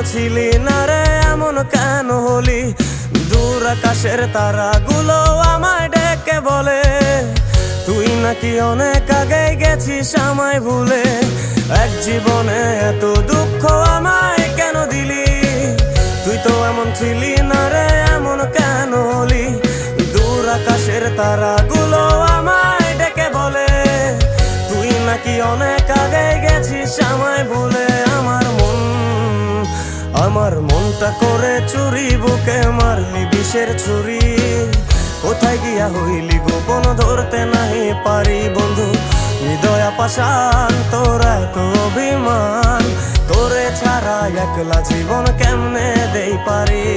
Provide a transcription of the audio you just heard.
ছিলি না রে এমন কেন হলি? দূর আকাশের তারাগুলো আমায় ডেকে বলে তুই নাকি অনেক আগে গেছিস আমায় ভুলে। এক জীবনে এত দুঃখ আমায় কেন দিলি? তুই তো এমন ছিলি না রে এমন কেন হলি? দূর আকাশের তারাগুলো আমায় ডেকে বলে তুই নাকি অনেক আগে গেছিস আমায় ভুলে। আমার মনটা করে চুরি, বুকে মারলি বিষের ছুরি। কোথায় গিয়া হইলি গোপন ধরতে নাহি পারি বন্ধু। হৃদয়া পাষাণ তোর এত অভিমান, তোরে ছাড়া একলা জীবন কেমনে দেই পারি?